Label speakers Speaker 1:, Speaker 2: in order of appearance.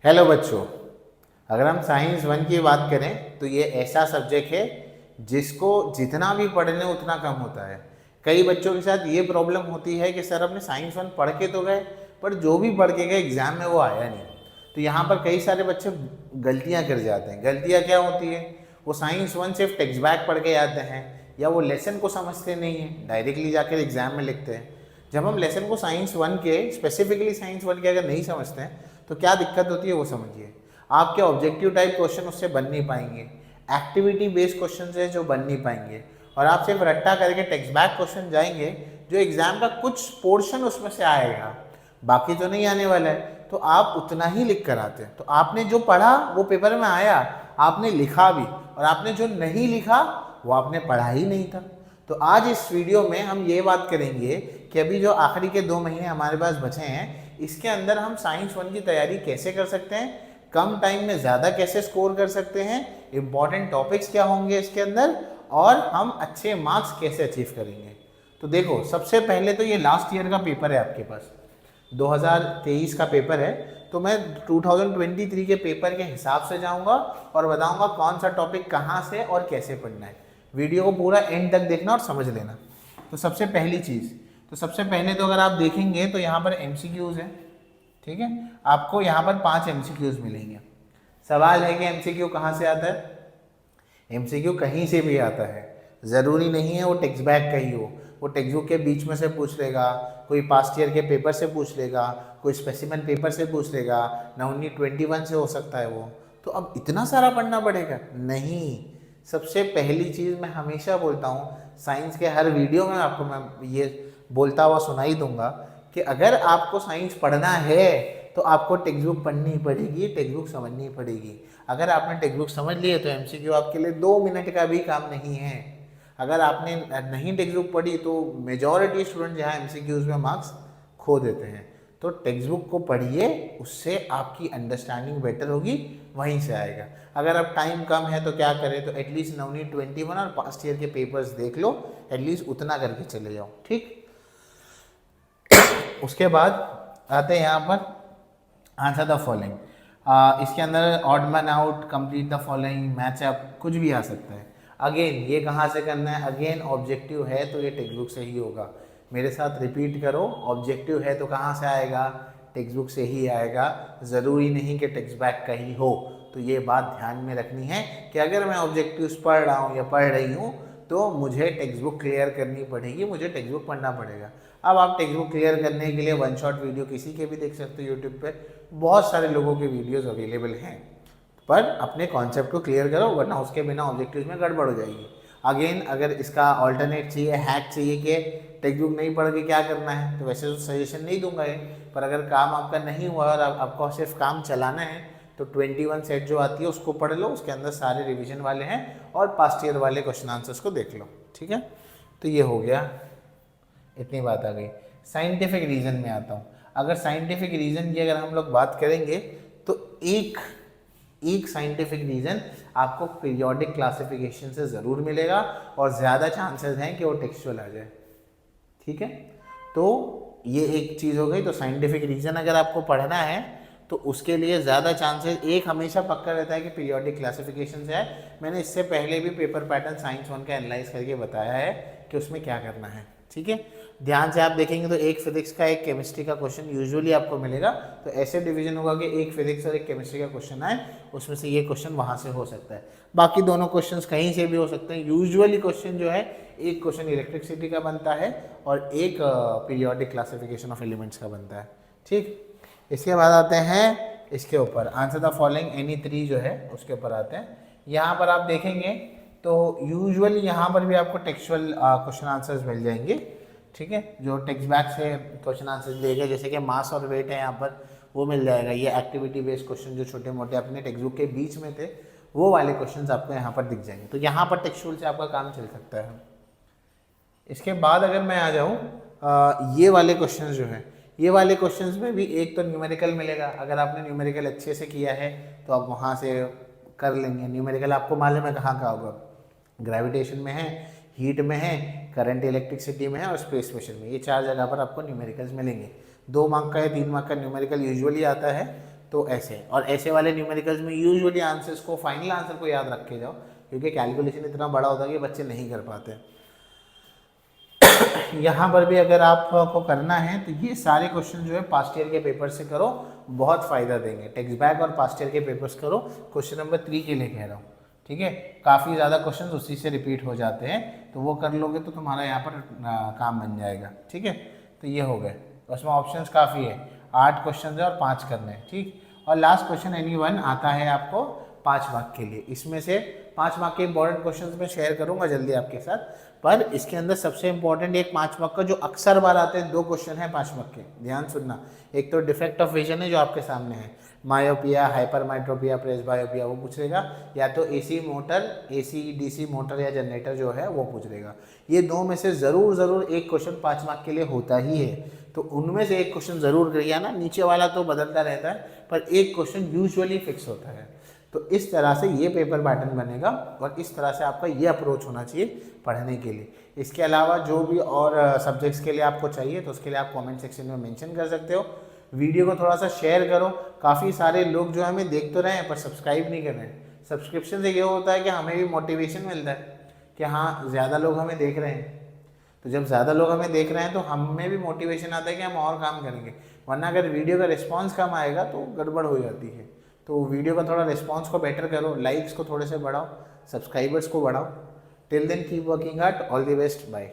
Speaker 1: Hello बच्चों, अगर हम साइंस वन की बात करें तो ये ऐसा सब्जेक्ट है जिसको जितना भी पढ़ लें उतना कम होता है। कई बच्चों के साथ ये प्रॉब्लम होती है कि सर अपने साइंस वन पढ़ के तो गए पर जो भी पढ़ के गए एग्जाम में वो आया नहीं। तो यहाँ पर कई सारे बच्चे गलतियाँ कर जाते हैं। गलतियाँ क्या होती है? वो साइंस वन सिर्फ टेक्स्ट बैक पढ़ के आते हैं या वो लेसन को समझते नहीं हैं, डायरेक्टली जाकर एग्जाम में लिखते हैं। जब हम लेसन को साइंस वन के स्पेसिफिकली साइंस वन के अगर नहीं समझते हैं तो क्या दिक्कत होती है वो समझिए। आपके ऑब्जेक्टिव टाइप क्वेश्चन उससे बन नहीं पाएंगे, एक्टिविटी बेस्ड क्वेश्चन है जो बन नहीं पाएंगे, और आप सिर्फ रट्टा करके टेक्स्ट बैक क्वेश्चन जाएंगे जो एग्जाम का कुछ पोर्शन उसमें से आएगा, बाकी तो नहीं आने वाला है। तो आप उतना ही लिख कर आते हैं। तो आपने जो पढ़ा वो पेपर में आया, आपने लिखा भी, और आपने जो नहीं लिखा वो आपने पढ़ा ही नहीं था। तो आज इस वीडियो में हम ये बात करेंगे कि अभी जो आखिरी के 2 महीने हमारे पास बचे हैं, इसके अंदर हम साइंस वन की तैयारी कैसे कर सकते हैं, कम टाइम में ज़्यादा कैसे स्कोर कर सकते हैं, इंपॉर्टेंट टॉपिक्स क्या होंगे इसके अंदर, और हम अच्छे मार्क्स कैसे अचीव करेंगे। तो देखो, सबसे पहले तो ये लास्ट ईयर का पेपर है, आपके पास 2023 का पेपर है। तो मैं 2023 के पेपर के हिसाब से जाऊंगा और बताऊंगा कौन सा टॉपिक कहाँ से और कैसे पढ़ना है। वीडियो को पूरा एंड तक देखना और समझ लेना। तो सबसे पहली चीज़, तो सबसे पहले तो अगर आप देखेंगे तो यहाँ पर MCQs है, ठीक है। आपको यहाँ पर 5 MCQs मिलेंगे। सवाल है कि MCQ कहाँ से आता है? MCQ कहीं से भी आता है, ज़रूरी नहीं है वो टेक्स्ट बैक का ही हो। वो टेक्स्ट बुक के बीच में से पूछ लेगा, कोई पास्ट ईयर के पेपर से पूछ लेगा, कोई स्पेसिमेन पेपर से पूछ लेगा, 1921 से हो सकता है वो। तो अब इतना सारा पढ़ना पड़ेगा? नहीं। सबसे पहली चीज़ मैं हमेशा बोलता हूँ, साइंस के हर वीडियो में आपको मैं ये बोलता हुआ सुनाई दूंगा कि अगर आपको साइंस पढ़ना है तो आपको टेक्स्ट बुक पढ़नी पड़ेगी, टेक्स्ट बुक समझनी पड़ेगी। अगर आपने टेक्स्ट बुक समझ ली है तो MCQ आपके लिए 2 मिनट का भी काम नहीं है। अगर आपने नहीं टेक्स्ट बुक पढ़ी तो मेजॉरिटी स्टूडेंट जहाँ MCQs में मार्क्स खो देते हैं। तो टेक्स्ट बुक को पढ़िए, उससे आपकी अंडरस्टैंडिंग बेटर होगी, वहीं से आएगा। अगर अब टाइम कम है तो क्या करें, तो एटलीस्ट 1921 और पास्ट ईयर के पेपर्स देख लो, एटलीस्ट उतना करके चले जाओ, ठीक। उसके बाद आते हैं यहाँ पर आंसर द फॉलोइंग। इसके अंदर odd man out, complete the following, match up, कुछ भी आ सकता है। अगेन ये कहाँ से करना है? अगेन ऑब्जेक्टिव है तो ये टेक्स्ट बुक से ही होगा। मेरे साथ रिपीट करो, ऑब्जेक्टिव है तो कहाँ से आएगा? टेक्स्ट बुक से ही आएगा। ज़रूरी नहीं कि टेक्स्ट बैक का ही हो। तो ये बात ध्यान में रखनी है कि अगर मैं ऑब्जेक्टिव्स पढ़ रहा हूँ या पढ़ रही हूँ तो मुझे टेक्स्ट बुक क्लियर करनी पड़ेगी, मुझे टेक्स्ट बुक पढ़ना पड़ेगा। अब आप टेक्स्ट बुक क्लियर करने के लिए 1 शॉट वीडियो किसी के भी देख सकते हो यूट्यूब पे, बहुत सारे लोगों के वीडियोस अवेलेबल हैं। पर अपने कॉन्सेप्ट को क्लियर करो, वरना उसके बिना ऑब्जेक्टिव्स में गड़बड़ हो जाएगी। अगेन अगर इसका ऑल्टरनेट चाहिए, हैक चाहिए कि टेक्स्ट बुक नहीं पढ़ के क्या करना है, तो वैसे तो सजेशन नहीं दूंगा ये। पर अगर काम आपका नहीं हुआ और आपको सिर्फ काम चलाना है तो 21 सेट जो आती है उसको पढ़ लो, उसके अंदर सारे रिवीजन वाले हैं और पास्ट ईयर वाले क्वेश्चन आंसर्स को देख लो, ठीक है। तो ये हो गया, इतनी बात आ गई। साइंटिफिक रीज़न में आता हूँ। अगर साइंटिफिक रीज़न की अगर हम लोग बात करेंगे तो एक साइंटिफिक रीज़न आपको पीरियोडिक क्लासिफिकेशन से ज़रूर मिलेगा और ज़्यादा चांसेस हैं कि वो टेक्सचुअल आ जाए, ठीक है। तो ये एक चीज़ हो गई। तो साइंटिफिक रीज़न अगर आपको पढ़ना है तो उसके लिए ज़्यादा चांसेस, एक हमेशा पक्का रहता है कि पीरियोडिक क्लासिफिकेशन से है। मैंने इससे पहले भी पेपर पैटर्न साइंस वन का एनालाइज करके बताया है कि उसमें क्या करना है, ठीक है। ध्यान से आप देखेंगे तो एक फिजिक्स का एक केमिस्ट्री का क्वेश्चन यूजुअली आपको मिलेगा। तो ऐसे डिवीजन होगा कि एक फिजिक्स और एक केमिस्ट्री का क्वेश्चन आए, उसमें से ये क्वेश्चन वहाँ से हो सकता है। बाकी दोनों क्वेश्चंस कहीं से भी हो सकते हैं। यूजुअली क्वेश्चन जो है, एक क्वेश्चन इलेक्ट्रिसिटी का बनता है और एक पीरियोडिक क्लासिफिकेशन ऑफ एलिमेंट्स का बनता है, ठीक। इसके बाद आते हैं इसके ऊपर, आंसर द फॉलोइंग एनी 3 जो है उसके ऊपर आते हैं। यहाँ पर आप देखेंगे तो यूजुअली यहाँ पर भी आपको टेक्सचुअल क्वेश्चन आंसर्स मिल जाएंगे, ठीक है। जो टेक्स्ट बैक से क्वेश्चन आंसर्स देगा, जैसे कि मास और वेट है यहाँ पर, वो मिल जाएगा। ये एक्टिविटी बेस्ड क्वेश्चन जो छोटे मोटे अपने टेक्स्ट बुक के बीच में थे, वो वाले क्वेश्चंस आपको यहाँ पर दिख जाएंगे। तो यहाँ पर टेक्सचुअल से आपका काम चल सकता है। इसके बाद अगर मैं आ जाऊँ, ये वाले क्वेश्चन जो हैं, ये वाले क्वेश्चंस में भी एक तो न्यूमेरिकल मिलेगा। अगर आपने न्यूमेरिकल अच्छे से किया है तो आप वहाँ से कर लेंगे। न्यूमेरिकल आपको मालूम है कहाँ का होगा, ग्रेविटेशन में है, हीट में है, करंट इलेक्ट्रिसिटी में है और स्पेस मिशन में। ये 4 जगह पर आपको न्यूमेरिकल्स मिलेंगे। 2 मार्क का या 3 मार्क का न्यूमेरिकल यूजुअली आता है। तो ऐसे, और ऐसे वाले न्यूमेरिकल्स में यूजुअली आंसर्स को, फाइनल आंसर को याद रख के जाओ, क्योंकि कैलकुलेशन इतना बड़ा होता है कि बच्चे नहीं कर पाते। यहाँ पर भी अगर आपको करना है तो ये सारे क्वेश्चन जो है पास्ट ईयर के पेपर से करो, बहुत फ़ायदा देंगे। टेक्स्ट बैक और पास्ट ईयर के पेपर्स करो, क्वेश्चन नंबर 3 के लिए कह रहा हूँ, ठीक है। काफ़ी ज़्यादा क्वेश्चन उसी से रिपीट हो जाते हैं, तो वो कर लोगे तो तुम्हारा यहाँ पर काम बन जाएगा, ठीक है। तो ये हो गए, उसमें ऑप्शंस काफ़ी है, 8 क्वेश्चन है और 5 करने हैं, ठीक। और लास्ट क्वेश्चन एनीवन आता है आपको 5 मार्क के लिए। इसमें से 5 मार्क के इंपॉर्टेंट क्वेश्चन मैं शेयर करूंगा जल्दी आपके साथ, पर इसके अंदर सबसे इंपॉर्टेंट एक 5 मार्क का जो अक्सर बार आते हैं, 2 क्वेश्चन हैं 5 मार्क के, ध्यान सुनना। एक तो डिफेक्ट ऑफ विजन है जो आपके सामने है, मायोपिया, हाइपरमाइट्रोपिया, प्रेसबायोपिया, वो पूछ लेगा, या तो AC motor, AC DC motor या जनरेटर जो है वो पूछ लेगा। ये 2 में से ज़रूर एक क्वेश्चन 5 मार्क के लिए होता ही है, तो उनमें से एक क्वेश्चन ज़रूर करिए ना, नीचे वाला तो बदलता रहता है, पर एक क्वेश्चन यूजुअली फिक्स होता है। तो इस तरह से ये पेपर पैटर्न बनेगा और इस तरह से आपका ये अप्रोच होना चाहिए पढ़ने के लिए। इसके अलावा जो भी और सब्जेक्ट्स के लिए आपको चाहिए तो उसके लिए आप कमेंट सेक्शन में मेंशन कर सकते हो। वीडियो को थोड़ा सा शेयर करो, काफ़ी सारे लोग जो हमें देख तो रहे हैं पर सब्सक्राइब नहीं कर रहे हैं। सब्सक्रिप्शन से ये होता है कि हमें भी मोटिवेशन मिलता है कि हाँ ज़्यादा लोग हमें देख रहे हैं, तो जब ज़्यादा लोग हमें देख रहे हैं तो हमें भी मोटिवेशन आता है कि हम और काम करेंगे। वरना अगर वीडियो का रिस्पांस कम आएगा तो गड़बड़ हो जाती है। तो वीडियो का थोड़ा रिस्पांस को बेटर करो, लाइक्स को थोड़े से बढ़ाओ, सब्सक्राइबर्स को बढ़ाओ। Till then keep working hard, all the best, bye.